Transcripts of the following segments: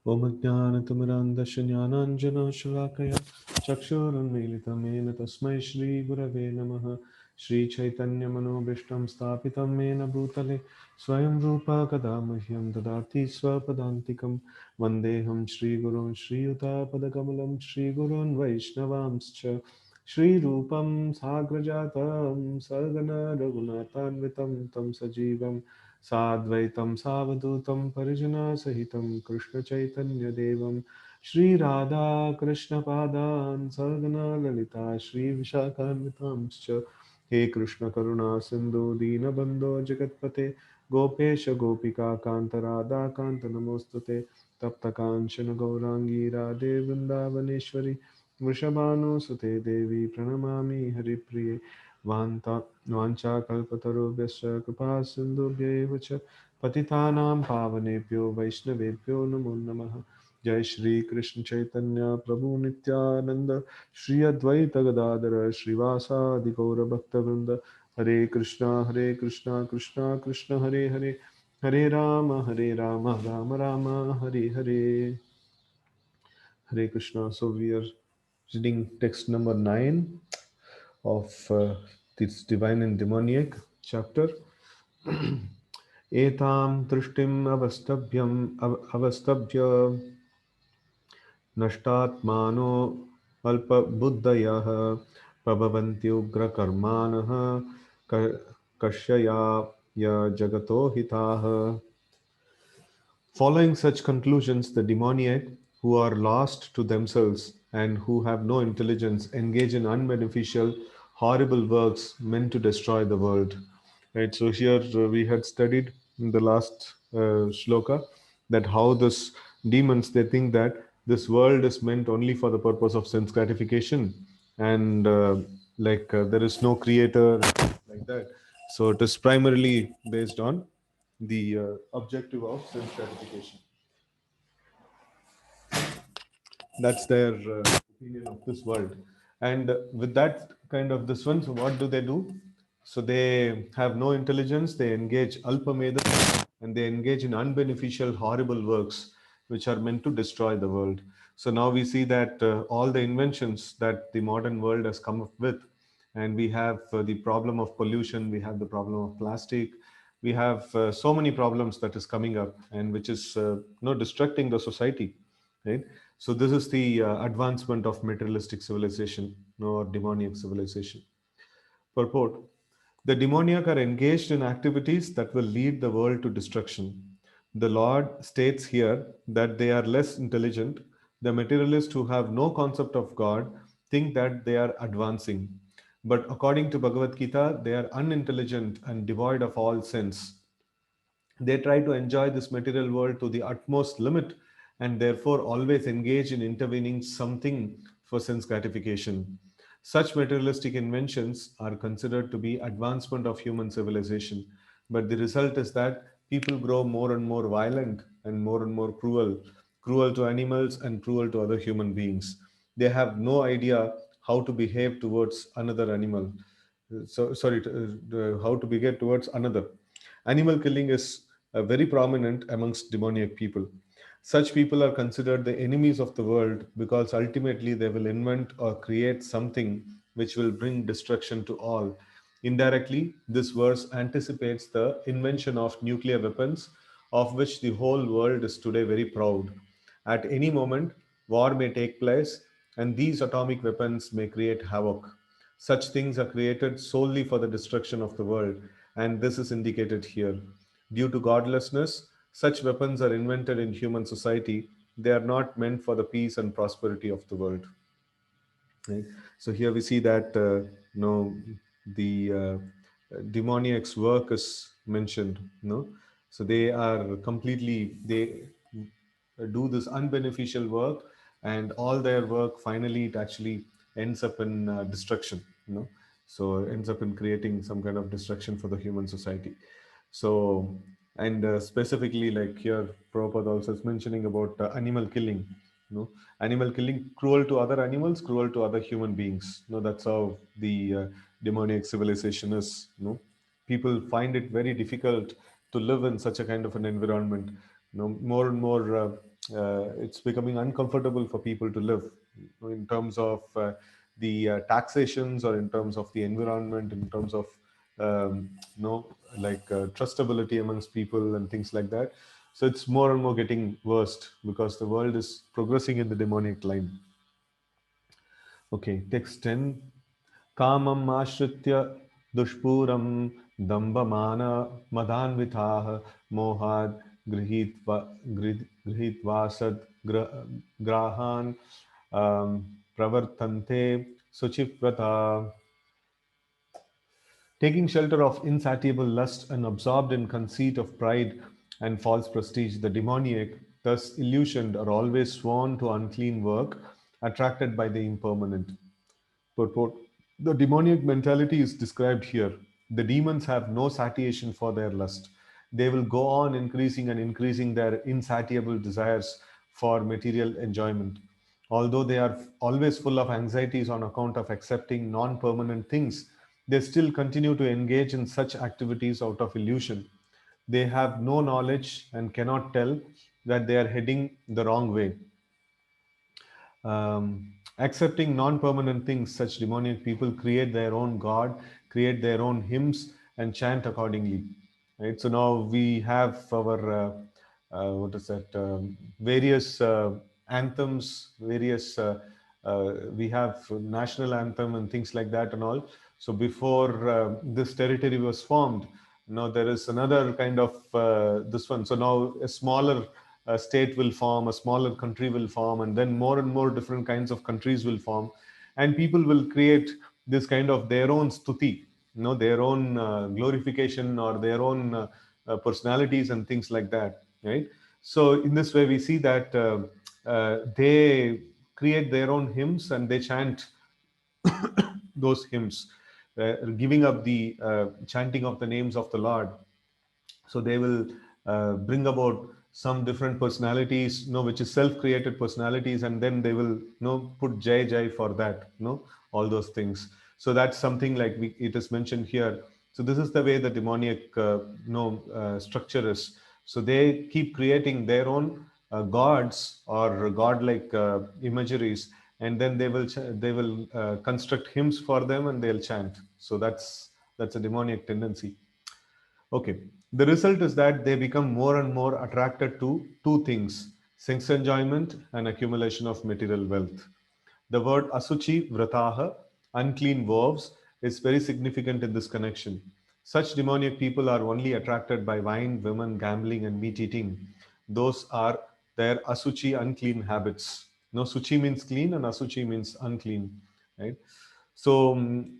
ॐ अज्ञानतिमिरान्धस्य ज्ञानाञ्जनशलाकया चक्षुरुन्मीलितं येन तस्मै श्रीगुरवे नमः। श्रीचैतन्यमनोभीष्टं स्थापितं येन भूतले स्वयं रूपा कदा मह्यं ददाति स्वपदान्तिकं। वन्देऽहं श्रीगुरून् श्रीयुतापदकमलं श्रीगुरून् वैष्णवांश्च श्रीरूपं साग्रजातं सगण रघुनाथान्वितं तं सजीवं साद्वैतं सावधूतं परिजनसहितं कृष्णचैतन्यदेवं श्रीराधा कृष्णपादान् सगना ललिता श्रीविशाखान्वितांश्च। हे कृष्ण करुणा सिन्धु दीनबन्धो जगत्पते गोपेश गोपिका कान्त राधा कान्त नमोऽस्तुते। तप्त काञ्चन गौराङ्गी राधे वृन्दावनेश्वरी वृषभानुसुते देवी प्रणमामि हरिप्रिये। वान्ता वाञ्छाकल्पतरुभ्यश्च कृपा सिन्धुभ्यैव च पतितानां पावनेभ्यो वैष्णवेभ्यो नमो नमः। जय श्री कृष्ण चैतन्य प्रभु नित्यानंद श्री अद्वैत गदाधर श्रीवासादि गौर भक्तवृंद। हरे Krishna Krishna Krishna Hare Hare Hare Ram Ram Ram Hare Hare. Hare Krishna. So we are reading text number 9 of this divine and demoniac chapter. Etam trishtim avastabhya नष्टात्मानो अल्पबुद्धयः प्रभवन्त्युग्रकर्माणः कषया जगतो हिताः. Following such conclusions, the demoniac, who are lost to themselves and who have no intelligence, engage in unbeneficial, horrible works meant to destroy the world. Right. So here we had studied in the last shloka that how this demons, they think that this world is meant only for the purpose of sense gratification, and there is no creator like that. So it is primarily based on the objective of sense gratification. That's their opinion of this world. And with that kind of this one, so what do? So they have no intelligence, they engage alpameda, and they engage in unbeneficial, horrible works which are meant to destroy the world. So now we see that all the inventions that the modern world has come up with, and we have the problem of pollution, we have the problem of plastic, we have so many problems that is coming up, and which is destructing the society, right? So this is the advancement of materialistic civilization, or demoniac civilization. Purport: the demoniac are engaged in activities that will lead the world to destruction. The Lord states here that they are less intelligent. The materialists who have no concept of God think that they are advancing. But according to Bhagavad Gita, they are unintelligent and devoid of all sense. They try to enjoy this material world to the utmost limit, and therefore always engage in intervening something for sense gratification. Such materialistic inventions are considered to be advancement of human civilization, but the result is that people grow more and more violent and more cruel, cruel to animals and cruel to other human beings. They have no idea how to behave towards another animal. How to behave towards another. Animal killing is very prominent amongst demoniac people. Such people are considered the enemies of the world because ultimately they will invent or create something which will bring destruction to all. Indirectly, this verse anticipates the invention of nuclear weapons, of which the whole world is today very proud. At any moment, war may take place, and these atomic weapons may create havoc. Such things are created solely for the destruction of the world, and this is indicated here. Due to godlessness, such weapons are invented in human society. They are not meant for the peace and prosperity of the world. Right? So here we see that the demoniac's work is mentioned. So they are completely, they do this unbeneficial work, and all their work finally it actually ends up in destruction. So ends up in creating some kind of destruction for the human society. So, and specifically, like here, Prabhupada also is mentioning about animal killing. Animal killing, cruel to other animals, cruel to other human beings. That's how the demoniac civilization is. People find it very difficult to live in such a kind of an environment. More and more it's becoming uncomfortable for people to live in terms of the taxations, or in terms of the environment, in terms of um, you know like trustability amongst people and things like that. So it's more and more getting worst because the world is progressing in the demonic line. Okay, text 10. Kamam ashritya dushpuram dambamana madanvitaha mohad grihitva grahan pravartante suchivrata. Taking shelter of insatiable lust and absorbed in conceit of pride and false prestige, the demoniac, thus illusioned, are always sworn to unclean work, attracted by the impermanent. Purport. The demoniac mentality is described here. The demons have no satiation for their lust. They will go on increasing and increasing their insatiable desires for material enjoyment. Although they are always full of anxieties on account of accepting non permanent things, they still continue to engage in such activities out of illusion. They have no knowledge and cannot tell that they are heading the wrong way. Accepting non-permanent things, such demoniac people create their own god, create their own hymns, and chant accordingly. Right. So now we have our what is that? Various anthems, various. We have national anthem and things like that and all. So before this territory was formed, now there is another kind of this one. So now a smaller state will form, a smaller country will form, and then more and more different kinds of countries will form, and people will create this kind of their own stuti, their own glorification, or their own personalities and things like that, right? So in this way, we see that they create their own hymns and they chant those hymns, giving up the chanting of the names of the Lord. So they will bring about some different personalities, which is self-created personalities, and then they will put jai jai for that, all those things. So that's something like it is mentioned here. So this is the way the demoniac structure is. So they keep creating their own gods or godlike imageries, and then they will construct hymns for them and they'll chant. So that's a demoniac tendency. Okay. The result is that they become more and more attracted to two things: sex enjoyment and accumulation of material wealth. The word asuchi vrataha, unclean vows, is very significant in this connection. Such demoniac people are only attracted by wine, women, gambling, and meat eating. Those are their asuchi, unclean habits. No, suchi means clean and asuchi means unclean, right? So,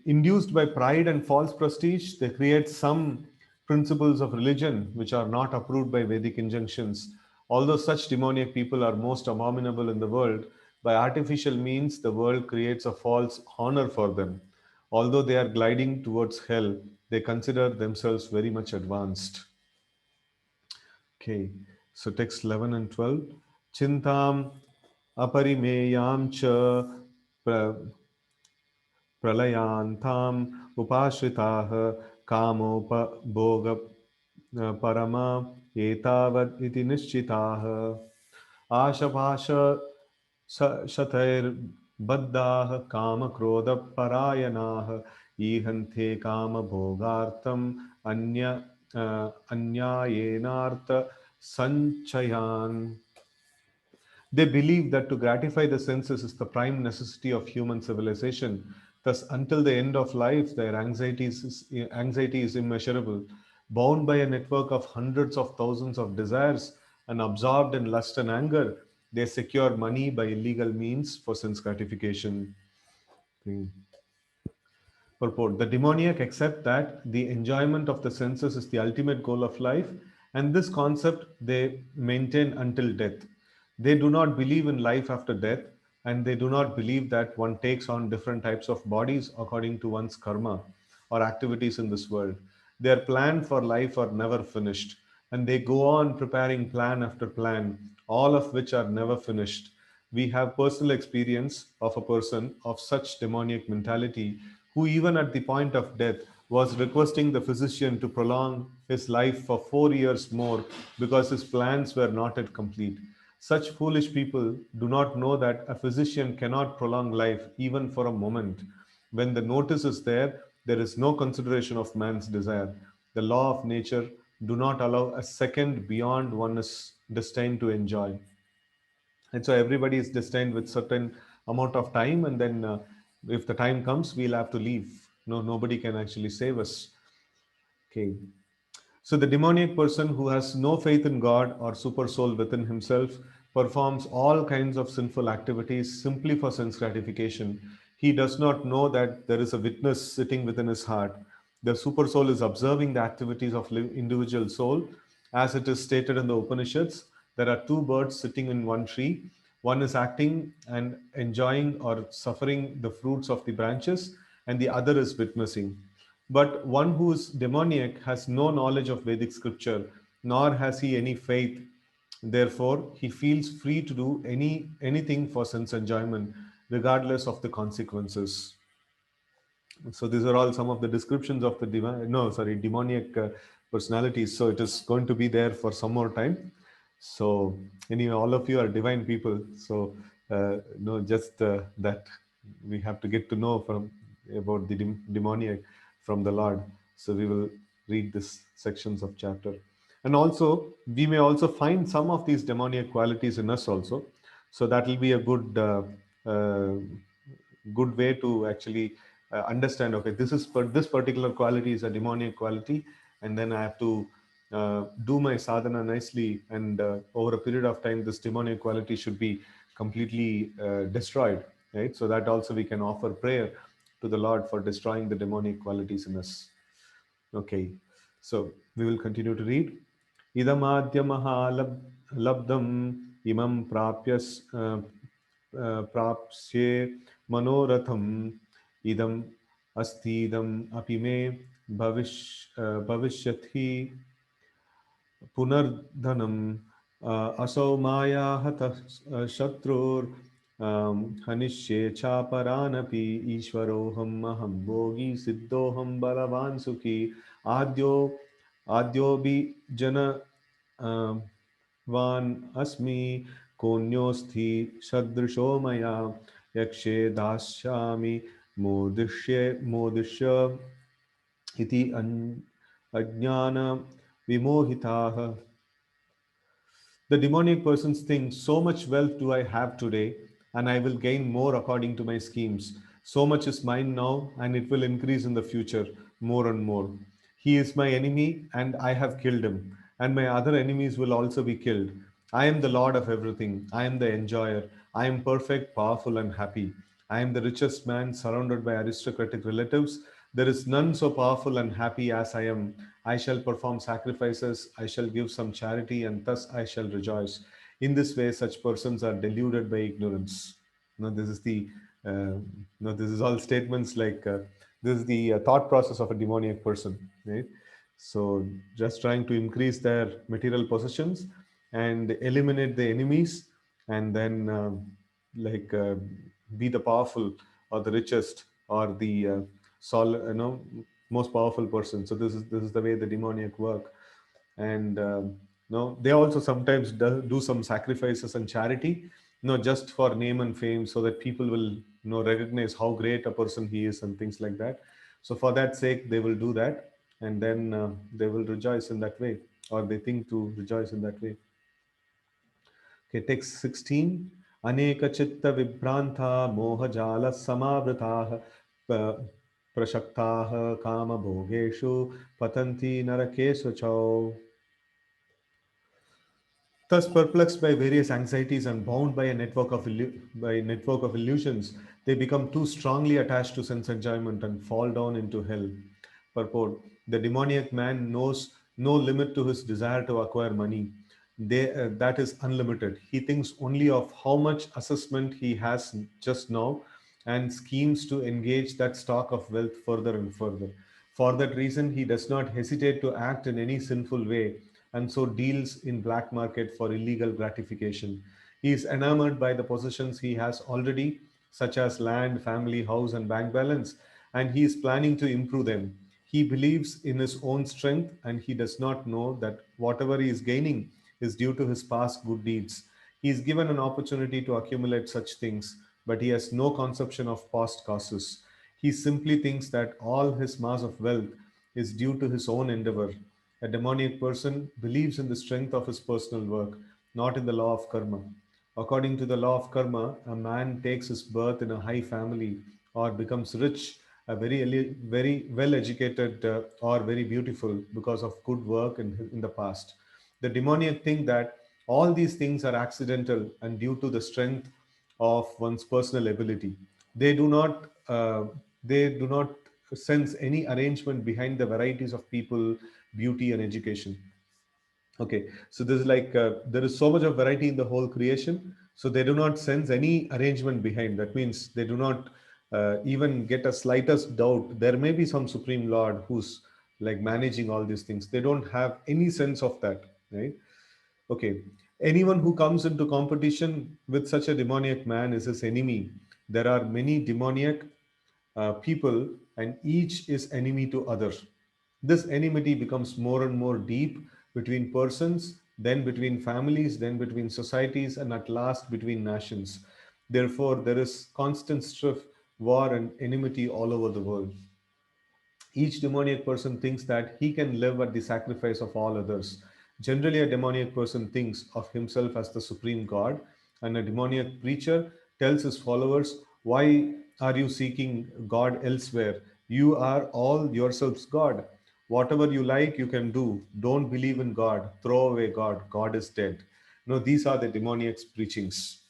induced by pride and false prestige, they create some principles of religion which are not approved by Vedic injunctions. Although such demoniac people are most abominable in the world, by artificial means, the world creates a false honor for them. Although they are gliding towards hell, they consider themselves very much advanced. Okay, so text 11 and 12. Chintam aparimeyam cha प्रलयान्ताम् उपाश्रिताः कामोपभोग परमा एतावत् इति निश्चिताः आशभाष शतैर्बद्धाः कामक्रोधपरायणाः ईहन्ते कामभोगार्थम् अन्यायेनार्थ संचयान्. They believe that to gratify the senses is the prime necessity of human civilization. Thus, until the end of life, their anxiety is immeasurable. Bound by a network of hundreds of thousands of desires and absorbed in lust and anger, they secure money by illegal means for sense gratification. Purport. The demoniac accept that the enjoyment of the senses is the ultimate goal of life, and this concept they maintain until death. They do not believe in life after death, and they do not believe that one takes on different types of bodies according to one's karma or activities in this world. Their plan for life are never finished, and they go on preparing plan after plan, all of which are never finished. We have personal experience of a person of such demoniac mentality who, even at the point of death, was requesting the physician to prolong his life for 4 years more because his plans were not yet complete. Such foolish people do not know that a physician cannot prolong life even for a moment. When the notice is there, there is no consideration of man's desire. The law of nature do not allow a second beyond one is destined to enjoy. And so everybody is destined with certain amount of time, and then if the time comes, we'll have to leave. No, nobody can actually save us. Okay. So the demoniac person who has no faith in God or super soul within himself performs all kinds of sinful activities simply for sense gratification. He does not know that there is a witness sitting within his heart. The super soul is observing the activities of individual soul. As it is stated in the Upanishads, there are two birds sitting in one tree. One is acting and enjoying or suffering the fruits of the branches, and the other is witnessing. But one who is demoniac has no knowledge of Vedic scripture, nor has he any faith. Therefore, he feels free to do anything for sense enjoyment, regardless of the consequences. So these are all some of the descriptions of the demoniac personalities. So it is going to be there for some more time. So anyway, all of you are divine people. So just that we have to get to know from about the demoniac from the Lord. So we will read this sections of chapter, and also we may also find some of these demoniac qualities in us also. So that will be a uh, good way to actually understand, okay, this particular quality is a demoniac quality, and then I have to do my sadhana nicely, and over a period of time this demoniac quality should be completely destroyed, right? So that also we can offer prayer to the Lord for destroying the demonic qualities in us. Okay, so we will continue to read. Idamadyamaha imam prapsye manoratham idam astidam apime bhavishyati पुनर्धनम असौ माया हतः शत्रुर हनिष्ये चापरानपि ईश्वरोऽहम् अहं भोगी सिद्धोऽहं बलवान् सुखी आद्यो आद्योऽपि जन one अस्मि कोऽन्योऽस्ति सदृशो मया यक्षे दास्यामि मोदिष्य इति अज्ञान विमोहिताः. The demoniac persons think, so much wealth do I have today, and I will gain more according to my schemes. So much is mine now, and it will increase in the future more and more. He is my enemy, and I have killed him, and my other enemies will also be killed. I am the Lord of everything. I am the enjoyer. I am perfect, powerful, and happy. I am the richest man surrounded by aristocratic relatives. There is none so powerful and happy as I am. I shall perform sacrifices, I shall give some charity, and thus I shall rejoice. In this way, such persons are deluded by ignorance. Now, this is the this is all statements like this is the thought process of a demoniac person, right? So, just trying to increase their material possessions and eliminate the enemies, and then like be the powerful or the richest or the most powerful person. So this is the way the demoniac work. And no, they also sometimes do some sacrifices and charity, just for name and fame, so that people will recognize how great a person he is and things like that. So for that sake they will do that, and then they will rejoice in that way, or they think to rejoice in that way. Okay, text 16. Aneka chitta vibhranta moha jala samavritah prashaktaha kama bhogeshu patanti narakesu chau. Thus, perplexed by various anxieties and bound by a network of illusions, they become too strongly attached to sense enjoyment and fall down into hell. Purport: the demoniac man knows no limit to his desire to acquire money. That is unlimited. He thinks only of how much assessment he has just now, and schemes to engage that stock of wealth further and further. For that reason, he does not hesitate to act in any sinful way, and so deals in black market for illegal gratification. He is enamored by the possessions he has already, such as land, family, house, and bank balance, and he is planning to improve them. He believes in his own strength, and he does not know that whatever he is gaining is due to his past good deeds. He is given an opportunity to accumulate such things, but he has no conception of past causes. He simply thinks that all his mass of wealth is due to his own endeavor. A demoniac person believes in the strength of his personal work, not in the law of karma. According to the law of karma, a man takes his birth in a high family or becomes rich, a very well educated, or very beautiful because of good work in the past. The demoniac think that all these things are accidental and due to the strength of one's personal ability. They do not they do not sense any arrangement behind the varieties of people, beauty, and education. Okay, so there's like there is so much of variety in the whole creation, so they do not sense any arrangement behind. That means they do not even get a slightest doubt. There may be some supreme lord who's like managing all these things. They don't have any sense of that, right? Okay, anyone who comes into competition with such a demoniac man is his enemy. There are many demoniac people, and each is enemy to other. This enmity becomes more and more deep between persons, then between families, then between societies, and at last between nations. Therefore, there is constant strife, war, and enmity all over the world. Each demoniac person thinks that he can live at the sacrifice of all others. Generally, a demoniac person thinks of himself as the supreme God, and a demoniac preacher tells his followers, "Why are you seeking God elsewhere? You are all yourselves God. Whatever you like, you can do. Don't believe in God. Throw away God. God is dead." No, these are the demoniac's preachings.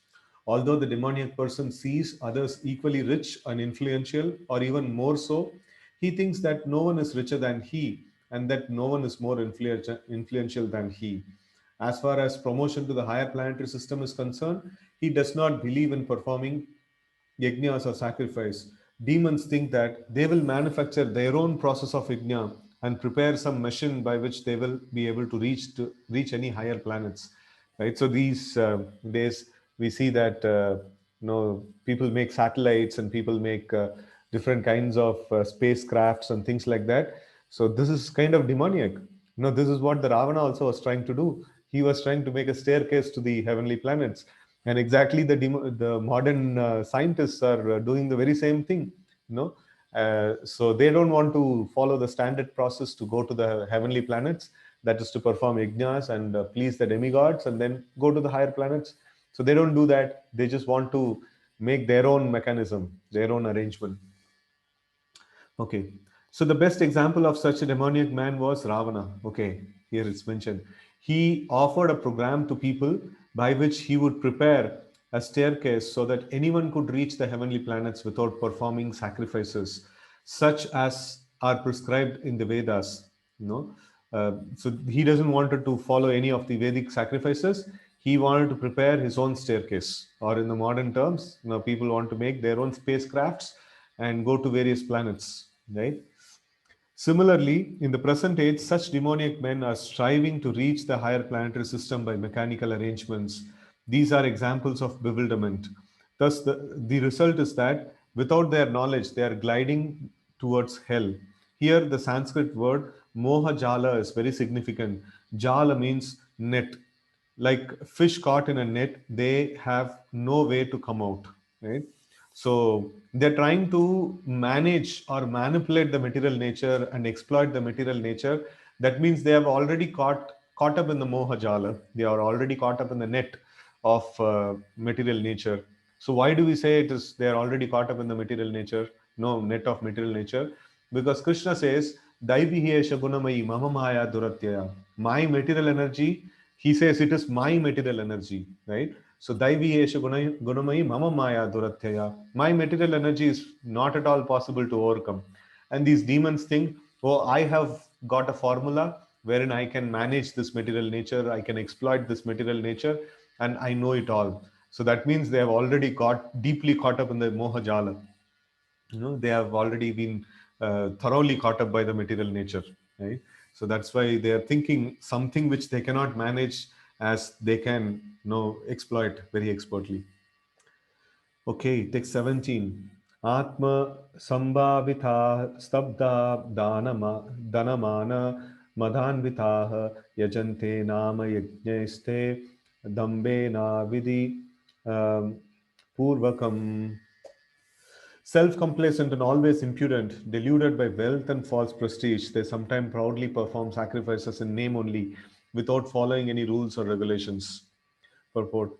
Although the demoniac person sees others equally rich and influential, or even more so, he thinks that no one is richer than he and that no one is more influential than he. As far as promotion to the higher planetary system is concerned, he does not believe in performing yajnas or sacrifice. Demons think that they will manufacture their own process of yajna and prepare some machine by which they will be able to reach any higher planets. Right. So these days we see that people make satellites and people make different kinds of spacecrafts and things like that. So this is kind of demoniac. This is what the Ravana also was trying to do. He was trying to make a staircase to the heavenly planets, and exactly the modern scientists are doing the very same thing. You know, so they don't want to follow the standard process to go to the heavenly planets. That is to perform yajnas and please the demigods, and then go to the higher planets. So they don't do that. They just want to make their own mechanism, their own arrangement. Okay. So the best example of such a demoniac man was Ravana. Okay, here it's mentioned. He offered a program to people by which he would prepare a staircase so that anyone could reach the heavenly planets without performing sacrifices, such as are prescribed in the Vedas. You know, so he doesn't wanted to follow any of the Vedic sacrifices. He wanted to prepare his own staircase, or in the modern terms, people want to make their own spacecrafts and go to various planets, right? Similarly, in the present age, such demoniac men are striving to reach the higher planetary system by mechanical arrangements. These are examples of bewilderment. Thus, the result is that without their knowledge, they are gliding towards hell. Here, the Sanskrit word moha jala is very significant. Jala means net. Like fish caught in a net, they have no way to come out, right? So they're trying to manage or manipulate the material nature and exploit the material nature. That means they have already caught up in the moha jala. They are already caught up in the net of material nature. So why do we say it is they are already caught up in the material nature? No, net of material nature, because Krishna says, "Daivi esha gunamayi mama maya duratyaya." My material energy, he says it is my material energy, right? So Daivi esha gunamayi mama maya duratyaya. My material energy is not at all possible to overcome. And these demons think, oh, I have got a formula wherein I can manage this material nature, I can exploit this material nature, and I know it all. So that means they have already got deeply caught up in the moha jala. They have already been thoroughly caught up by the material nature, right? So that's why they are thinking something which they cannot manage as they can exploit very expertly. Okay, text 17. Atma sambhavitha stabda danamana madanvitaha yajante nama yajnaste Dambena Vidhi um, Purvakam. Self-complacent and always impudent, deluded by wealth and false prestige, they sometimes proudly perform sacrifices in name only, without following any rules or regulations. Purport.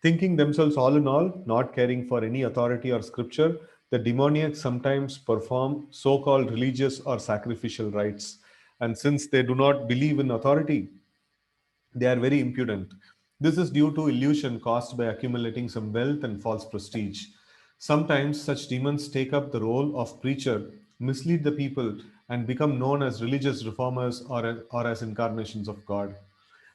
Thinking themselves all in all, not caring for any authority or scripture, the demoniacs sometimes perform so called religious or sacrificial rites. And since they do not believe in authority, they are very impudent. This is due to illusion caused by accumulating some wealth and false prestige. Sometimes such demons take up the role of preacher, mislead the people, and become known as religious reformers or as incarnations of God.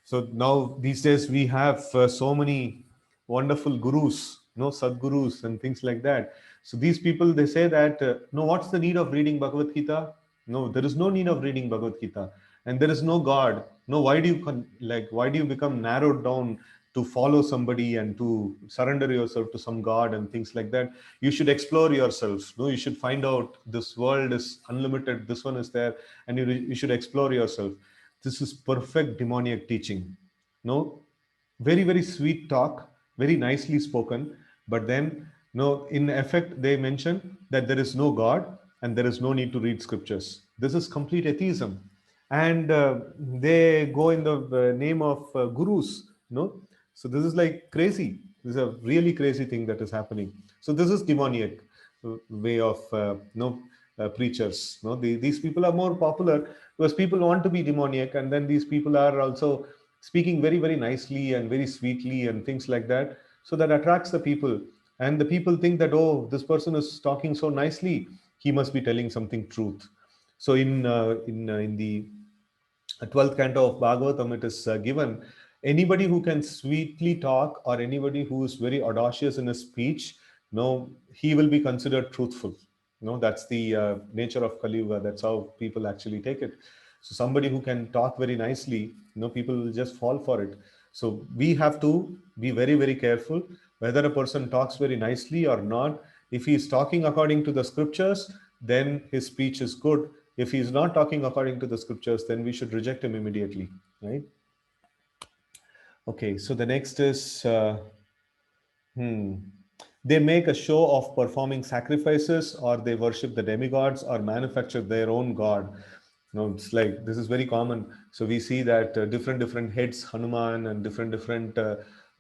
So now these days we have so many wonderful gurus, sadgurus and things like that. So these people they say that no, what's the need of reading Bhagavad Gita? No, there is no need of reading Bhagavad Gita, and there is no God. No, why do you why do you become narrowed down to follow somebody and to surrender yourself to some God and things like that? You should explore yourself. No, you should find out this world is unlimited. This one is there, and you should explore yourself. This is perfect demoniac teaching. No, very, very sweet talk, very nicely spoken. But then, no, in effect, they mention that there is no God and there is no need to read scriptures. This is complete atheism. And they go in the name of gurus. No, so this is like crazy. This is a really crazy thing that is happening. So this is demoniac way of preachers. No, these people are more popular because people want to be demoniac, and then these people are also speaking very, very nicely and very sweetly and things like that. So that attracts the people, and the people think that, oh, this person is talking so nicely, he must be telling something truth. So in the 12th canto of Bhagavatam, it is given anybody who can sweetly talk or anybody who is very audacious in his speech, no, he will be considered truthful. No, that's the nature of Kali Yuga. That's how people actually take it. So somebody who can talk very nicely, people will just fall for it. So we have to be very, very careful whether a person talks very nicely or not. If he is talking according to the scriptures, then his speech is good. If he is not talking according to the scriptures, then we should reject him immediately, right? Okay, so the next is hmm, they make a show of performing sacrifices, or they worship the demigods, or manufacture their own god. It's like this is very common. So we see that different heads, Hanuman, and different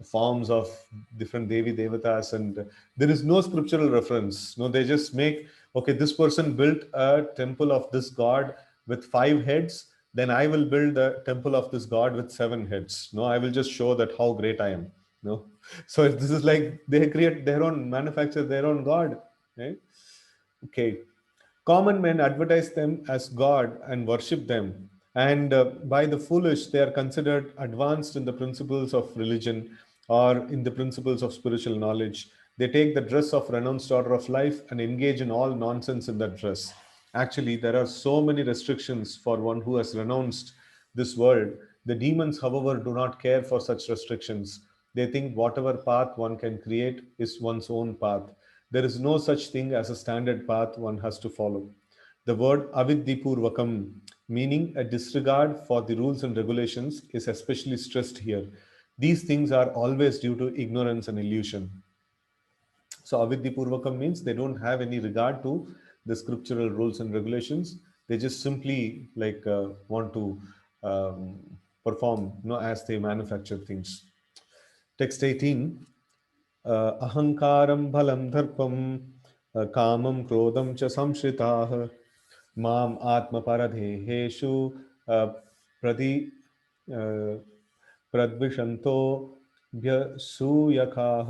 forms of different Devi Devatas, and there is no scriptural reference. No, they just make, okay, this person built a temple of this god with 5 heads, then I will build a temple of this god with 7 heads. No, I will just show that how great I am. No, so this is like they create their own, manufacture their own god, right? Okay. Common men advertise them as God and worship them. And by the foolish, they are considered advanced in the principles of religion or in the principles of spiritual knowledge. They take the dress of renounced order of life and engage in all nonsense in that dress. Actually, there are so many restrictions for one who has renounced this world. The demons, however, do not care for such restrictions. They think whatever path one can create is one's own path. There is no such thing as a standard path one has to follow. The word aviddhipurvakam, meaning a disregard for the rules and regulations, is especially stressed here. These things are always due to ignorance and illusion. So aviddhipurvakam means they don't have any regard to the scriptural rules and regulations. They just simply want to perform, as they manufacture things. Text 18. अहंकारं बलं दर्पं कामं क्रोधं च संश्रिताः माम् आत्मपरदेहेषु प्रति प्रद्विषन्तो व्यसूयकाः.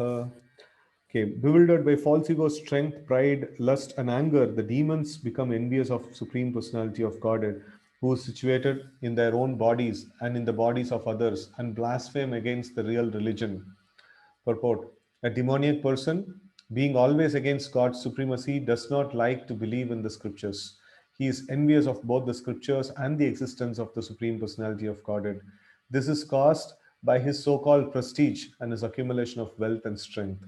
Okay, bewildered by false ego, strength, pride, lust, and anger, the demons become envious of Supreme Personality of Godhead, who is situated in their own bodies and in the bodies of others, and blaspheme against the real religion. Purport. A demoniac person, being always against God's supremacy, does not like to believe in the scriptures. He is envious of both the scriptures and the existence of the Supreme Personality of Godhead. This is caused by his so called prestige and his accumulation of wealth and strength.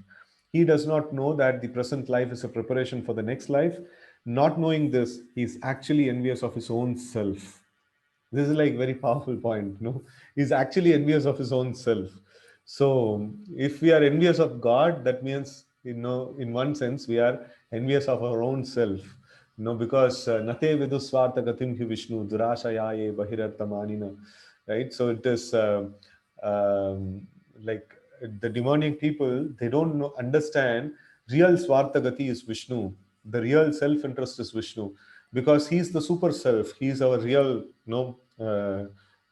He does not know that the present life is a preparation for the next life. Not knowing this, he is actually envious of his own self. This is like very powerful point. He's actually envious of his own self. So if we are envious of God, that means, in one sense, we are envious of our own self. Because nate vidusvartha gatim hi Vishnu durashayaye bahirarthamanina, right? So it is um, like the demonic people, they don't understand real swartha gati is Vishnu. The real self-interest is Vishnu, because he's the super self. He's our real,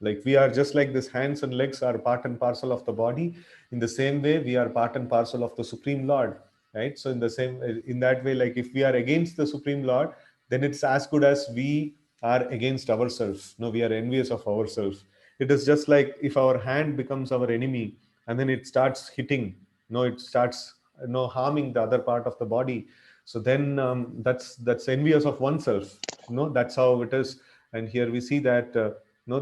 like we are just like this hands and legs are part and parcel of the body. In the same way, we are part and parcel of the Supreme Lord, right? So in that way, like if we are against the Supreme Lord, then it's as good as we are against ourselves. No, we are envious of ourselves. It is just like if our hand becomes our enemy and then it starts hitting, it starts harming the other part of the body. So then that's envious of oneself. That's how it is. And here we see that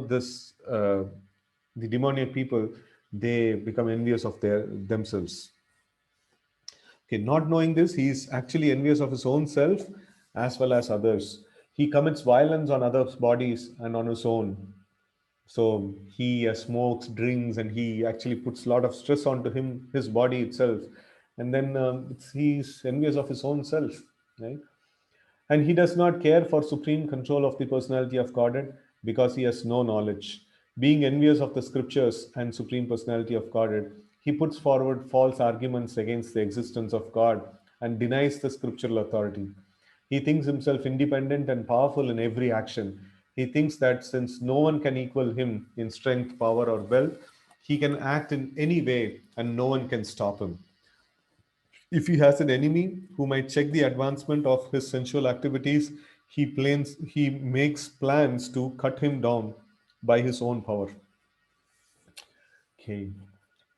this the demonic people, they become envious of themselves. Okay, not knowing this, he is actually envious of his own self as well as others. He commits violence on others' bodies and on his own. So he smokes, drinks, and he actually puts a lot of stress onto his body itself. And then he's envious of his own self, right? And he does not care for supreme control of the personality of Godhead because he has no knowledge. Being envious of the scriptures and supreme personality of Godhead, he puts forward false arguments against the existence of God and denies the scriptural authority. He thinks himself independent and powerful in every action. He thinks that since no one can equal him in strength, power, or wealth, he can act in any way and no one can stop him. If he has an enemy who might check the advancement of his sensual activities, he makes plans to cut him down by his own power. Okay.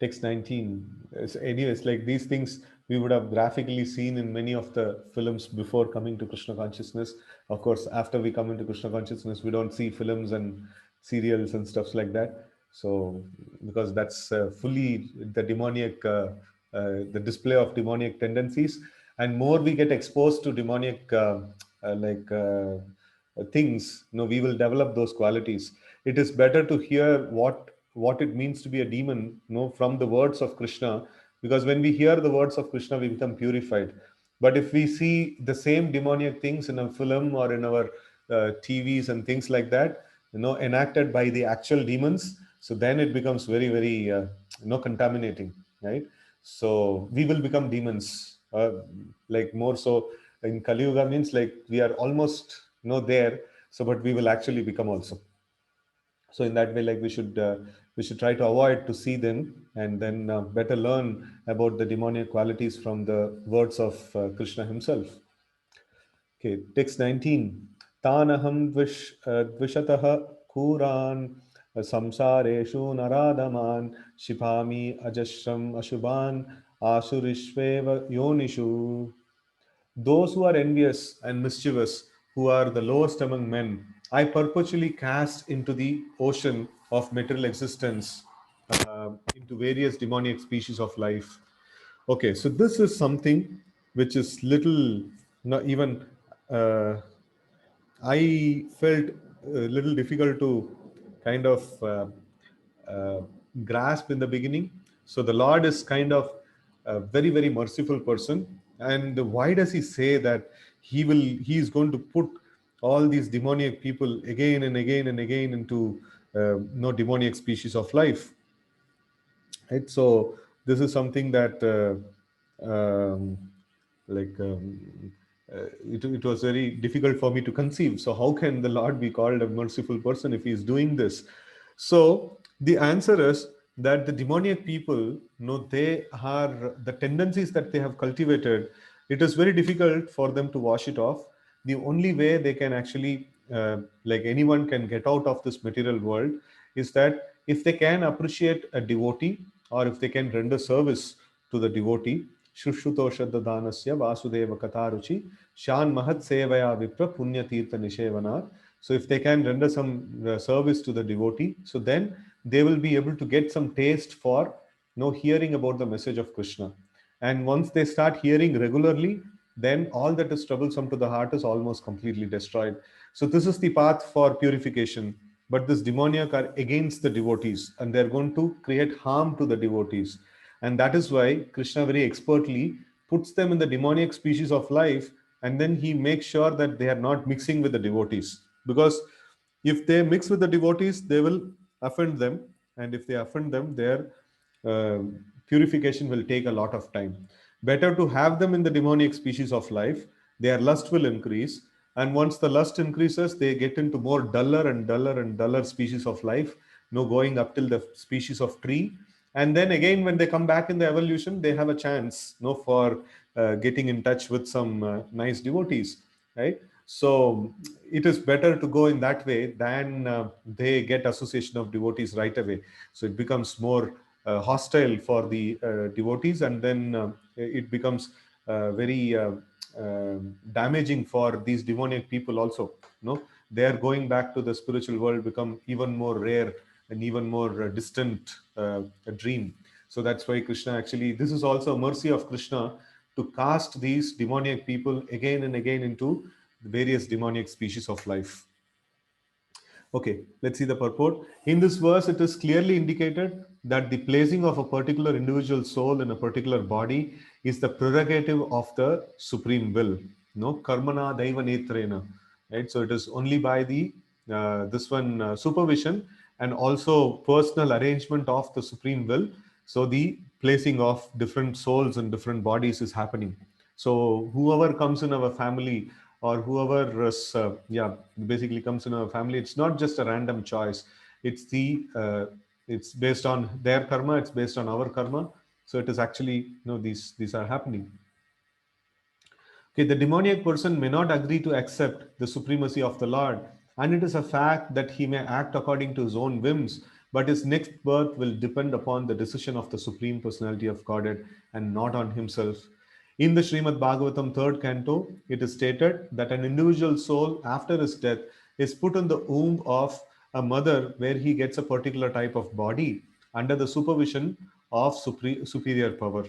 Text 19. Anyways, like these things we would have graphically seen in many of the films before coming to Krishna consciousness. Of course, after we come into Krishna consciousness, we don't see films and serials and stuffs like that. So, because that's fully the demoniac, the display of demoniac tendencies. And more we get exposed to demoniac things, we will develop those qualities. It is better to hear what it means to be a demon, from the words of Krishna, because when we hear the words of Krishna, we become purified. But if we see the same demoniac things in a film or in our TVs and things like that, enacted by the actual demons, so then it becomes very, very, contaminating, right? So we will become demons, like more so in Kali Yuga means like we are almost, there. So, but we will actually become also. So in that way, like we should try to avoid to see them, and then better learn about the demonic qualities from the words of Krishna himself. Okay, text 19. Tanaham dvishatah kuran samsareshu naradaman shipami ajashram ashubhan asurishveva yonishu. Those who are envious and mischievous, who are the lowest among men, I perpetually cast into the ocean of material existence, into various demonic species of life. Okay, so this is something which is little, not even, uh, I felt a little difficult to kind of uh, grasp in the beginning. So the Lord is kind of a very, very merciful person. And why does he say that he is going to put all these demoniac people again and again and again into no demoniac species of life? Right. So this is something that like it was very difficult for me to conceive. So how can the Lord be called a merciful person if he is doing this? So the answer is that the demoniac people, they are the tendencies that they have cultivated. It is very difficult for them to wash it off. The only way they can actually, like anyone can get out of this material world, is that if they can appreciate a devotee, or if they can render service to the devotee, Shushruto Shraddhadanasya Vasudeva Katharuchi Shan Mahat Sevaya Vipra Punya Tirtha Nishevana. So if they can render some service to the devotee, so then they will be able to get some taste for hearing about the message of Krishna. And once they start hearing regularly, then all that is troublesome to the heart is almost completely destroyed. So this is the path for purification. but this demoniac are against the devotees and they're going to create harm to the devotees. And that is why Krishna very expertly puts them in the demoniac species of life, and then he makes sure that they are not mixing with the devotees. Because if they mix with the devotees, they will offend them, and if they offend them, their uh, purification will take a lot of time. Better to have them in the demoniac species of life, their lust will increase, and once the lust increases, they get into more duller and duller and duller species of life, going up till the species of tree. And then again, when they come back in the evolution, they have a chance for getting in touch with some nice devotees, right? So it is better to go in that way than they get association of devotees right away. So it becomes more hostile for the devotees, and then it becomes very damaging for these demoniac people also. They are going back to the spiritual world, become even more rare and even more distant a dream. So that's why Krishna, actually, this is also a mercy of Krishna to cast these demoniac people again and again into the various demoniac species of life. Okay, let's see the purport. In this verse, it is clearly indicated that the placing of a particular individual soul in a particular body is the prerogative of the supreme will. No, karmana daiva netrena, right? So it is only by the this one supervision and also personal arrangement of the supreme will. So the placing of different souls in different bodies is happening. So whoever comes in our family, or whoever is, basically comes in our family, it's not just a random choice. It's the it's based on their karma. It's based on our karma. So it is actually, these are happening. Okay, the demoniac person may not agree to accept the supremacy of the Lord, and it is a fact that he may act according to his own whims, but his next birth will depend upon the decision of the Supreme Personality of Godhead and not on himself. In the Srimad Bhagavatam third canto, it is stated that an individual soul after his death is put in the womb of a mother where he gets a particular type of body under the supervision of superior power.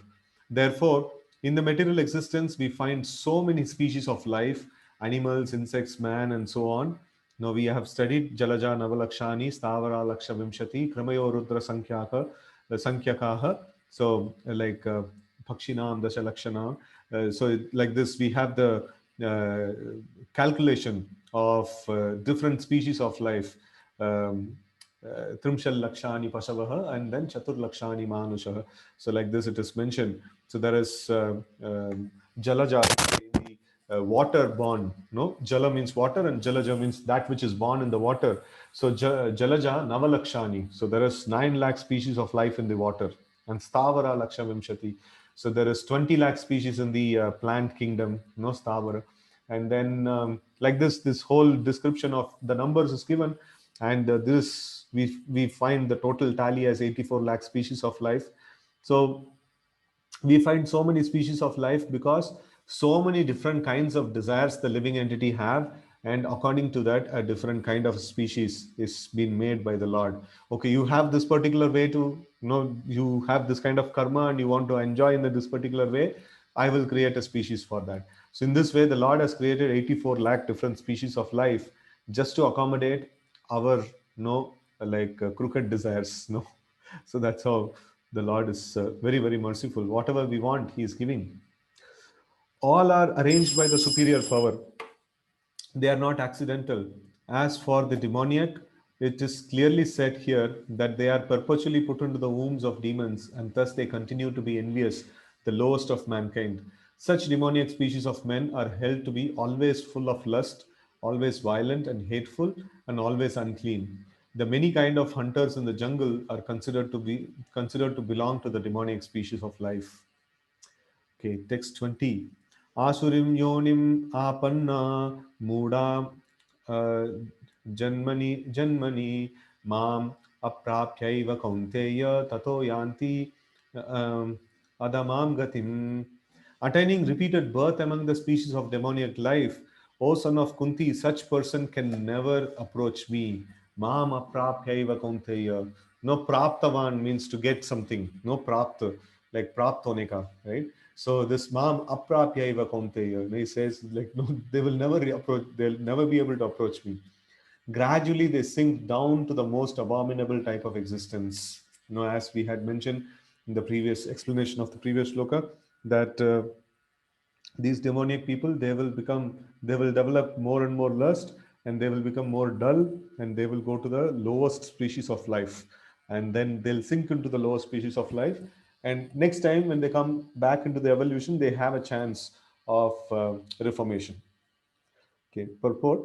Therefore, in the material existence, we find so many species of life, animals, insects, man, and so on. Now we have studied Jalaja Navalakshani, Stavara Laksha Vimshati, Kramayo Rudra Sankhyakaha. So, like Pakshinam, Dasha Lakshana. Like this, we have the calculation of different species of life. Um, Trimshal Lakshani Pasavaha and then Chatur Lakshani Manushaha. So, like this, it is mentioned. So, there is Jalaja, in the water born. No, Jala means water, and Jalaja means that which is born in the water. So, Jalaja Navalakshani. So, there is 9 lakh species of life in the water, and Stavara Laksha Vimshati. So, there is 20 lakh species in the plant kingdom, no Stavara. And then, like this whole description of the numbers is given, and this we find the total tally as 84 lakh species of life. So we find so many species of life because so many different kinds of desires the living entity have, and according to that a different kind of species is being made by the Lord. Okay, you have this particular way to, you have this kind of karma and you want to enjoy in this particular way, I will create a species for that. So in this way the Lord has created 84 lakh different species of life just to accommodate our crooked desires. No, so that's how the Lord is very, very merciful. Whatever we want, He is giving. All are arranged by the superior power. They are not accidental. As for the demoniac, it is clearly said here that they are perpetually put into the wombs of demons, and thus they continue to be envious, the lowest of mankind. Such demoniac species of men are held to be always full of lust, always violent and hateful, and always unclean. The many kind of hunters in the jungle are considered to belong to the demoniac species of life. Okay, text 20. Asurim yonim apanna muda uh, janmani mam aprapyaiva kaunteya tato yanti um, adamam gatim. Attaining repeated birth among the species of demoniac life, O son of Kunti, such person can never approach me. Mam aprapyaiva kaunteya. No, praptavan means to get something. No, prapta, like praptoneka, right? So this mam aprapyaiva kaunteya, he says like, no, they will never approach, they'll never be able to approach me. gradually they sink down to the most abominable type of existence. As we had mentioned in the previous explanation of the previous sloka, that these demoniac people, they will develop more and more lust, and they will become more dull, and they will go to the lowest species of life, and then they'll sink into the lowest species of life. And next time when they come back into the evolution, they have a chance of reformation. Okay, purport.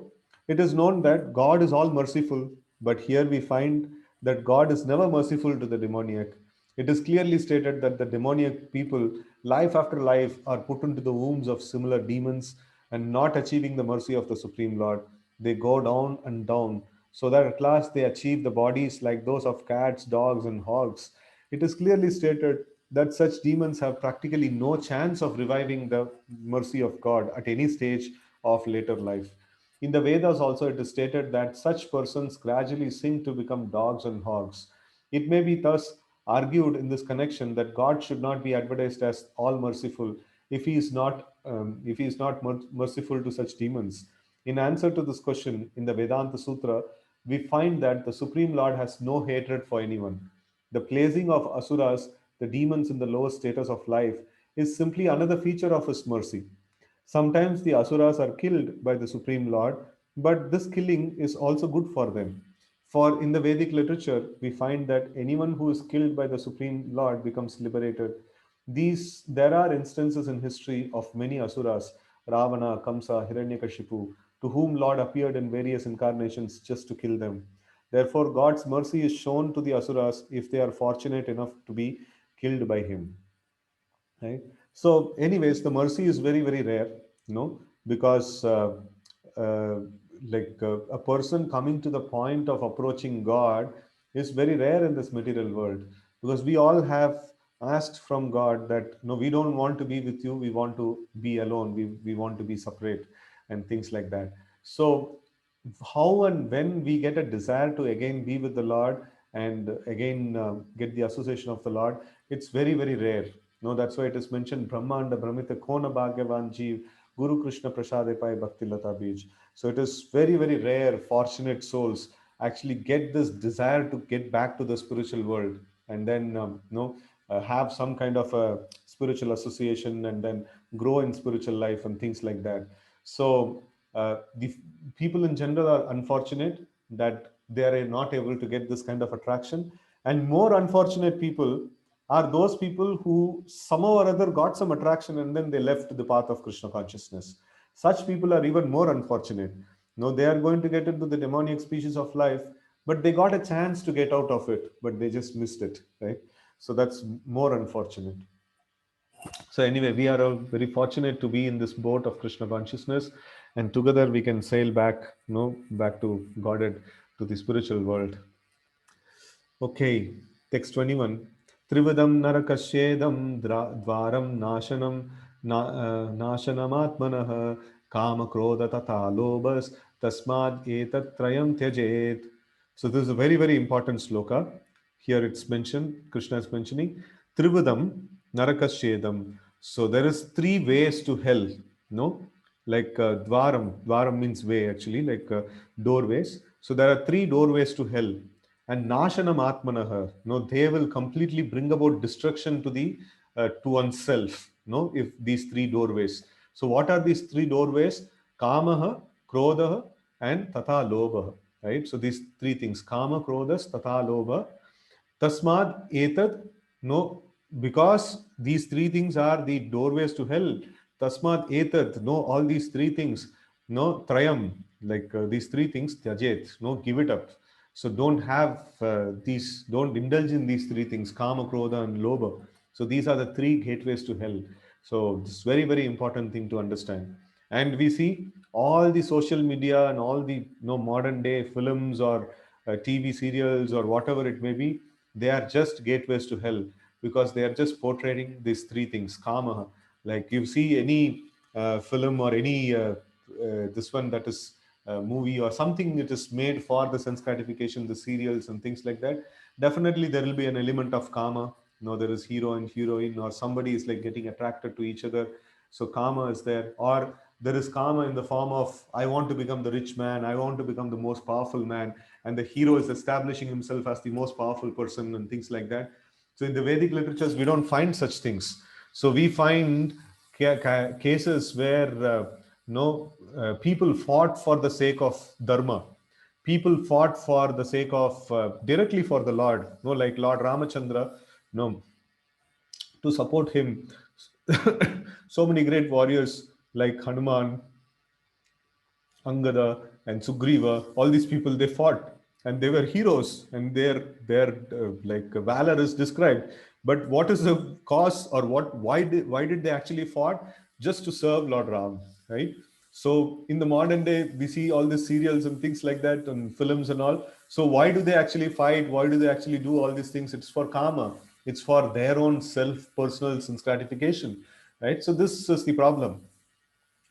It is known that God is all merciful, but here we find that God is never merciful to the demoniac. It is clearly stated that the demoniac people, life after life, are put into the wombs of similar demons and not achieving the mercy of the Supreme Lord. They go down and down, so that at last they achieve the bodies like those of cats, dogs, and hogs. It is clearly stated that such demons have practically no chance of reviving the mercy of God at any stage of later life. In the Vedas, also, it is stated that such persons gradually sink to become dogs and hogs. It may be thus argued in this connection that God should not be advertised as all merciful if he is not merciful to such demons. In answer to this question, in the Vedanta Sutra, we find that the Supreme Lord has no hatred for anyone. The placing of asuras, the demons in the lowest status of life, is simply another feature of his mercy. Sometimes the asuras are killed by the Supreme Lord, but this killing is also good for them. For in the Vedic literature, we find that anyone who is killed by the Supreme Lord becomes liberated. There are instances in history of many asuras, Ravana, Kamsa, Hiranyakashipu, to whom Lord appeared in various incarnations just to kill them. Therefore, God's mercy is shown to the asuras if they are fortunate enough to be killed by him. Right? So anyways, the mercy is very, very rare, because uh, a person coming to the point of approaching God is very rare in this material world, because we all have asked from God that no, we don't want to be with you, we want to be alone, we want to be separate, and things like that. So how and when we get a desire to again be with the Lord and again get the association of the Lord, it's very, very rare. No, that's why it is mentioned Brahmanda Brahmita Kona Bhagyavan Jeev Guru Krishna Prasade Pai Bhakti Lata Bij. So it is very, very rare, fortunate souls actually get this desire to get back to the spiritual world, and then have some kind of a spiritual association, and then grow in spiritual life and things like that. So the people in general are unfortunate that they are not able to get this kind of attraction, and more unfortunate people are those people who somehow or other got some attraction and then they left the path of Krishna consciousness. Such people are even more unfortunate. No, they are going to get into the demoniac species of life, but they got a chance to get out of it, but they just missed it, right? So that's more unfortunate. So anyway, we are all very fortunate to be in this boat of Krishna consciousness, and together we can sail back, back to Godhead, to the spiritual world. Okay, text 21. Trivadam narakashyedam dvaram nashanam kama krodha tata lobas tasmad etat trayam tyajet. So this is a very, very important sloka. Here it's mentioned, Krishna is mentioning Trivadam narakashyedam. So there is three ways to hell, no? Like dvaram means way actually, like doorways. So there are three doorways to hell, and nashanam atmanah, no, they will completely bring about destruction to the to oneself, no, if these three doorways. So what are these three doorways? Kamaha, krodha, and tata lobha, right? So these three things, kama, krodhas, tata lobha. Tasmad etad, no, because these three things are the doorways to hell. Tasmad etad, no, all these three things, no, trayam, like these three things, tyajet, no, give it up. So don't have don't indulge in these three things, kama, krodha, and lobha. So these are the three gateways to hell. So this is very, very important thing to understand. And we see all the social media and all the modern day films or TV serials or whatever it may be, they are just gateways to hell, because they are just portraying these three things, kama. Like you see any film or any this one that is movie or something, it is made for the sense gratification, the serials and things like that, definitely there will be an element of kama. There is hero and heroine, or somebody is like getting attracted to each other, so kama is there. Or there is karma in the form of, I want to become the rich man, I want to become the most powerful man, and the hero is establishing himself as the most powerful person and things like that. So in the Vedic literatures, we don't find such things. So we find cases where no people fought for the sake of dharma. People fought for the sake of directly for the Lord. No, like Lord Ramachandra. No, to support him. So many great warriors like Hanuman, Angada, and Sugriva, all these people, they fought and they were heroes, and their like valor is described. But what is the cause, or what? Why did they actually fought? Just to serve Lord Ram, right? So in the modern day, we see all these serials and things like that, and films and all. So why do they actually fight? Why do they actually do all these things? It's for karma. It's for their own self personal sense gratification, right? So this is the problem.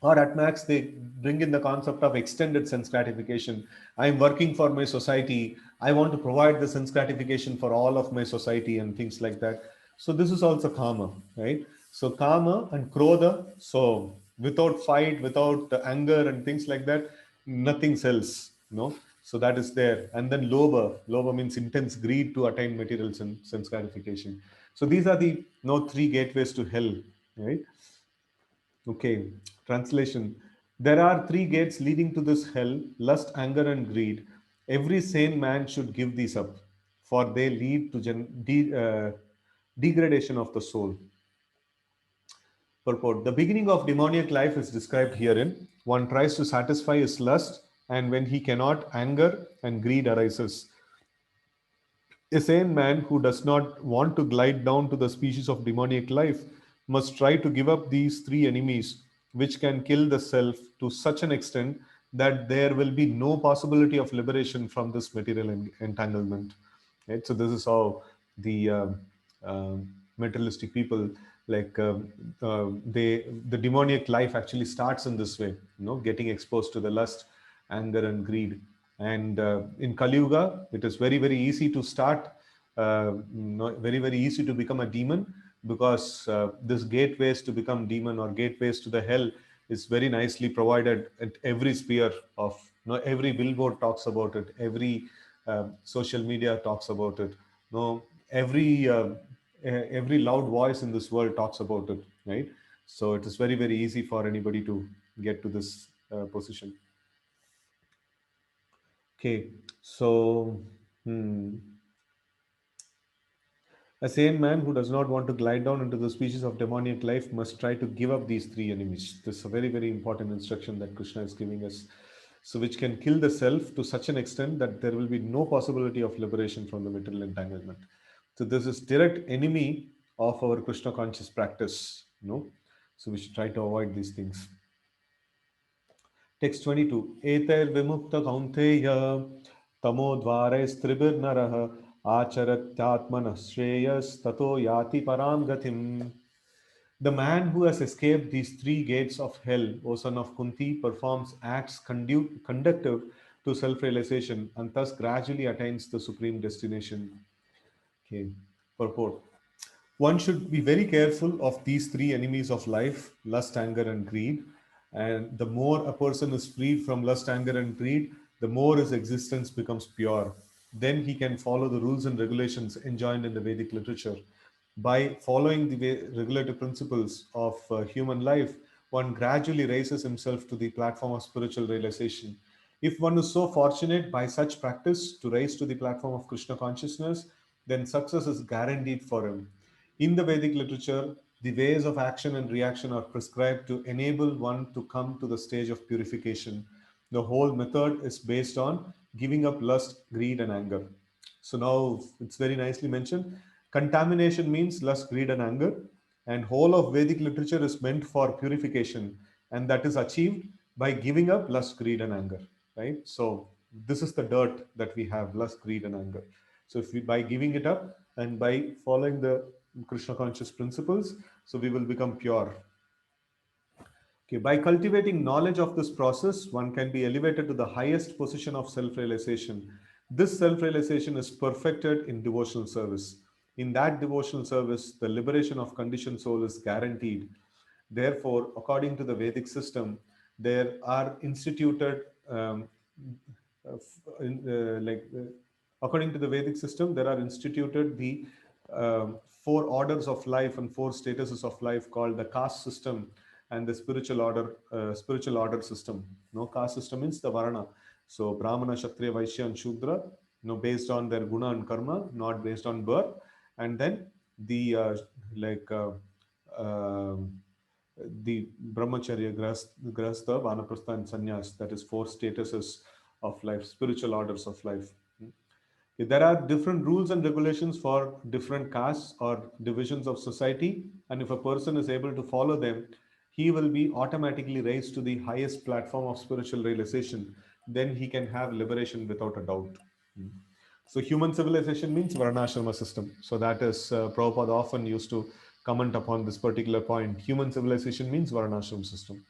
Or at max, they bring in the concept of extended sense gratification. I'm working for my society. I want to provide the sense gratification for all of my society and things like that. So this is also karma, right? So karma and krodha. So without fight, without anger and things like that, nothing sells. No. So that is there. And then lobha. Lobha means intense greed to attain material sense gratification. So these are the three gateways to hell, right? Okay, translation. There are three gates leading to this hell: lust, anger, and greed. Every sane man should give these up, for they lead to degradation of the soul. Purport. The beginning of demoniac life is described herein. One tries to satisfy his lust, and when he cannot, anger and greed arises. A sane man who does not want to glide down to the species of demoniac life must try to give up these three enemies, which can kill the self to such an extent that there will be no possibility of liberation from this material entanglement. Right? So this is how the materialistic people, like the demoniac life actually starts in this way. Getting exposed to the lust, anger, and greed. And in Kali Yuga, it is very, very easy to start, very, very easy to become a demon, because this gateways to become demon, or gateways to the hell, is very nicely provided at every sphere of, every billboard talks about it, every social media talks about it. Every every loud voice in this world talks about it, right? So it is very, very easy for anybody to get to this position. Okay, so hmm, a sane man who does not want to glide down into the species of demoniac life must try to give up these three enemies. This is a very, very important instruction that Krishna is giving us. So, which can kill the self to such an extent that there will be no possibility of liberation from the material entanglement. So, this is direct enemy of our Krishna conscious practice. So we should try to avoid these things. Text 22. Eter vimukta kaunteya tamo dvaraistribirnarah acharatyatmanah shreyas tato yati param gatim. The man who has escaped these three gates of hell, O son of Kunti, performs acts conductive to self-realization and thus gradually attains the supreme destination. Okay. Purport. One should be very careful of these three enemies of life: lust, anger, and greed. And the more a person is freed from lust, anger, and greed, the more his existence becomes pure. Then he can follow the rules and regulations enjoined in the Vedic literature. By following the regulative principles of human life, one gradually raises himself to the platform of spiritual realization. If one is so fortunate by such practice to rise to the platform of Krishna consciousness, then success is guaranteed for him. In the Vedic literature, the ways of action and reaction are prescribed to enable one to come to the stage of purification. The whole method is based on giving up lust, greed, and anger. So now it's very nicely mentioned. Contamination means lust, greed, and anger, and whole of Vedic literature is meant for purification, and that is achieved by giving up lust, greed, and anger. Right. So this is the dirt that we have: lust, greed, and anger. So if we, by giving it up and by following the Krishna conscious principles, so we will become pure. Okay, by cultivating knowledge of this process, one can be elevated to the highest position of self-realization. This self-realization is perfected in devotional service. In that devotional service, the liberation of conditioned soul is guaranteed. Therefore, according to the Vedic system, there are instituted according to the Vedic system, there are instituted the four orders of life and four statuses of life called the caste system and the spiritual order system. No, caste system means the varana. So Brahmana, Kshatriya, Vaishya, and Shudra, based on their guna and karma, not based on birth. And then the like the brahmacharya, grahastha, vanaprastha, and sannyas. That is four statuses of life, spiritual orders of life. There are different rules and regulations for different castes or divisions of society, and if a person is able to follow them, he will be automatically raised to the highest platform of spiritual realization. Then he can have liberation without a doubt. So human civilization means Varnashrama system. So that is Prabhupada often used to comment upon this particular point. Human civilization means Varnashrama system.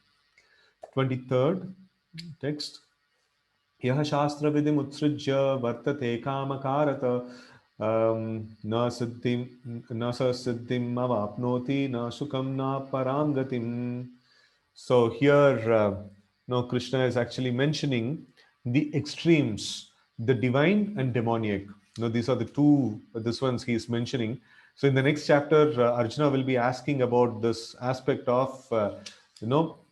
23rd text. यह शास्त्र विधि मुत्सृज्य वर्तते कामकारत न सिद्धिं न स सिद्धिं अवाप्नोति न सुखं न परां गतिम्. So here, no, Krishna is actually mentioning the extremes, the divine and demoniac. No, these are the two, this ones he is mentioning. So in the next chapter, Arjuna will be asking about this aspect of,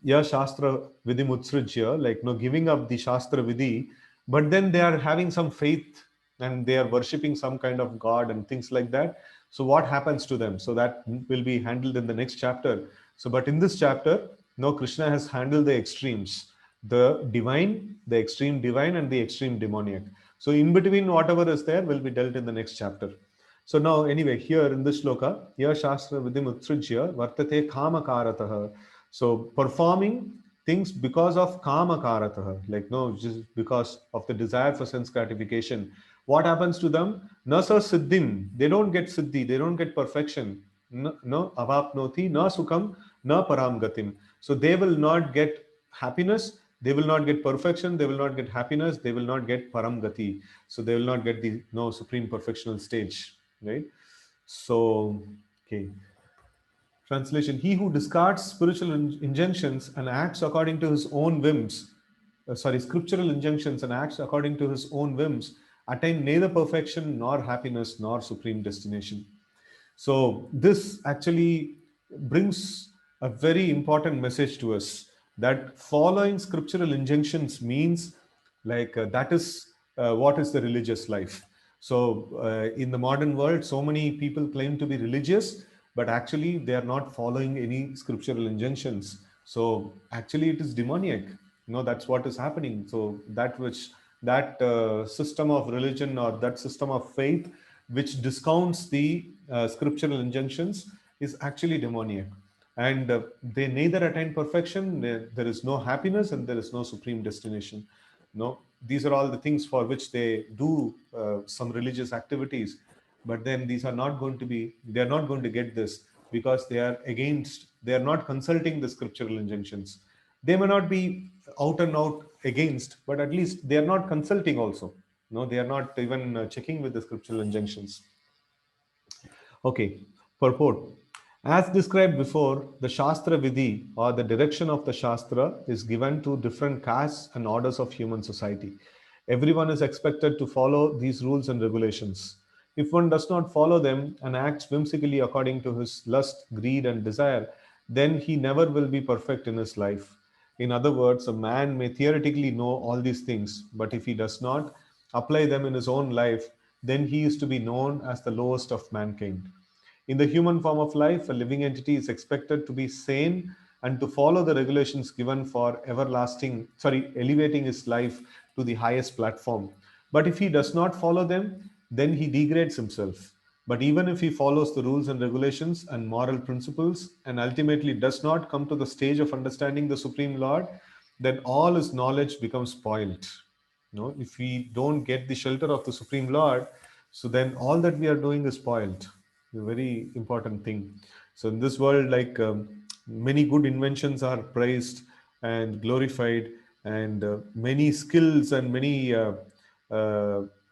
ya Shastra Vidhi Mutsrujya, like, giving up the Shastra Vidhi, but then they are having some faith and they are worshipping some kind of God and things like that. So what happens to them? So that will be handled in the next chapter. So, but in this chapter, no, Krishna has handled the extremes, the divine, the extreme divine, and the extreme demoniac. So, in between, whatever is there will be dealt in the next chapter. So, now, anyway, here in this shloka, ya shastra vidim utsrujya vartate kama karatah. So, performing things because of kama karatah, like, no, just because of the desire for sense gratification. What happens to them? Nasa siddhim, they don't get siddhi, they don't get perfection. No, avapnoti, na sukham, na param gatim. So they will not get happiness, they will not get perfection, they will not get happiness, they will not get param gati. So they will not get the supreme perfectional stage, right? So, okay. Translation: He who discards spiritual injunctions and acts according to his own whims, scriptural injunctions and acts according to his own whims, attain neither perfection nor happiness nor supreme destination. So this actually brings a very important message to us that following scriptural injunctions means like that is what is the religious life. So in the modern world, so many people claim to be religious, but actually they are not following any scriptural injunctions. So actually it is demoniac. That's what is happening. So that system of religion or that system of faith which discounts the scriptural injunctions is actually demoniac, and they neither attain perfection, there is no happiness, and there is no supreme destination. These are all the things for which they do some religious activities, but then these are not going to be, they are not going to get this because they are not consulting the scriptural injunctions. They may not be out and out against, but at least they are not consulting also. No, they are not even checking with the scriptural injunctions. Okay, purport. As described before, the Shastra Vidhi or the direction of the Shastra is given to different castes and orders of human society. Everyone is expected to follow these rules and regulations. If one does not follow them and acts whimsically according to his lust, greed, and desire, then he never will be perfect in his life. In other words, a man may theoretically know all these things, but if he does not apply them in his own life, then he is to be known as the lowest of mankind. In the human form of life, a living entity is expected to be sane and to follow the regulations given for elevating his life to the highest platform. But if he does not follow them, then he degrades himself. But even if he follows the rules and regulations and moral principles and ultimately does not come to the stage of understanding the Supreme Lord, then all his knowledge becomes spoiled. If we don't get the shelter of the Supreme Lord, so then all that we are doing is spoiled. A very important thing. So in this world, like many good inventions are praised and glorified, and many skills and many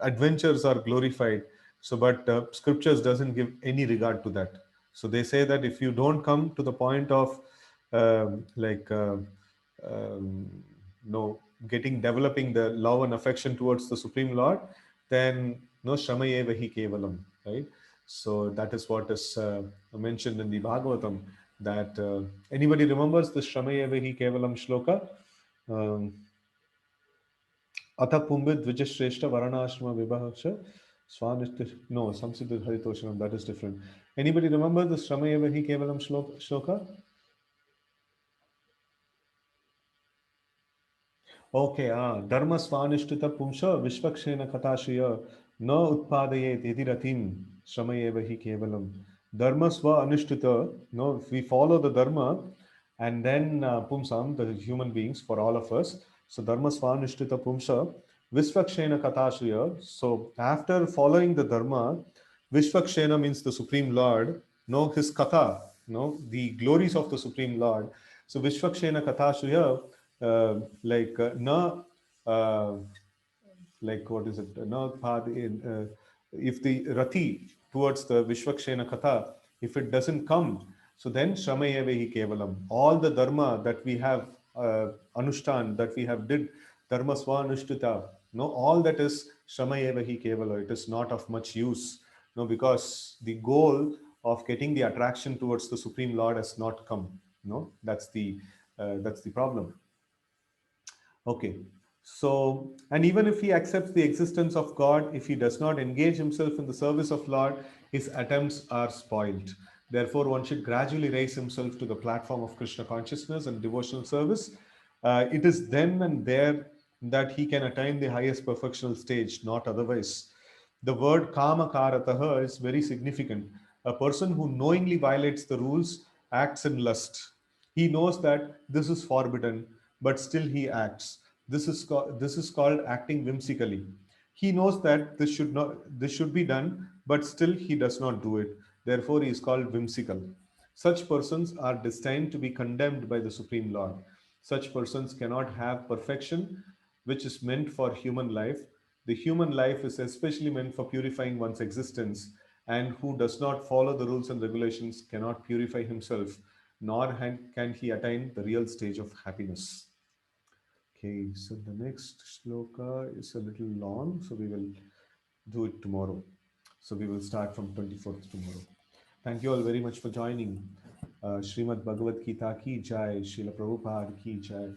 adventures are glorified. So, but scriptures doesn't give any regard to that. So they say that if you don't come to the point of like um, no getting developing the love and affection towards the Supreme Lord, then no Shamaye Vahi Kevalam, right? So that is what is mentioned in the Bhagavatam. That anybody remembers the Shamaye Vahi Kevalam shloka? Um, Atha Pumbit Vijayashrestha Varanashma Vibhasha Swanishta. No, Samsiddha Haritoshanam, that is different. Anybody remember the Shramaya Vahi Kevalam shloka? Okay, Dharma Swanishtita Pumsha Vishvakshena Katashaya Na Utpadayet Idiratim Shramaya Vahi Kevalam. Dharma Swa Anishtita, no, if we follow the Dharma and then Pumsam, the human beings, for all of us. So Dharma Swanishtita Pumsha Vishvakshena Katashaya. So after following the Dharma, Vishvakshena means the Supreme Lord, no, his Katha, no, the glories of the Supreme Lord. So Vishvakshena Katashaya, na like what is it na if the rati towards the Vishvakshena Katha, if it doesn't come, so then Shamayevehi Kevalam, all the dharma that we have anushthan, that we have did dharma swanushtita, no, all that is Shamayevehi Kevala, it is not of much use, no, because the goal of getting the attraction towards the Supreme Lord has not come, no, that's the problem. Okay. So, and even if he accepts the existence of God, if he does not engage himself in the service of Lord, his attempts are spoiled. Therefore, one should gradually raise himself to the platform of Krishna consciousness and devotional service. It is then and there that he can attain the highest perfectional stage, not otherwise. The word kama karataha is very significant. A person who knowingly violates the rules acts in lust. He knows that this is forbidden, but still he acts. This is called acting whimsically. He knows that this should be done, but still he does not do it. Therefore, he is called whimsical. Such persons are destined to be condemned by the Supreme Lord. Such persons cannot have perfection, which is meant for human life. The human life is especially meant for purifying one's existence, and who does not follow the rules and regulations cannot purify himself, nor can he attain the real stage of happiness. Okay, so the next shloka is a little long, so we will do it tomorrow. So we will start from 24th tomorrow. Thank you all very much for joining. Srimad Bhagavad Gita ki jai, Srila Prabhupada ki jai,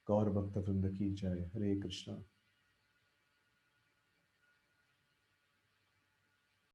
Gaur Bhakta Vrinda ki jai, Hare Krishna.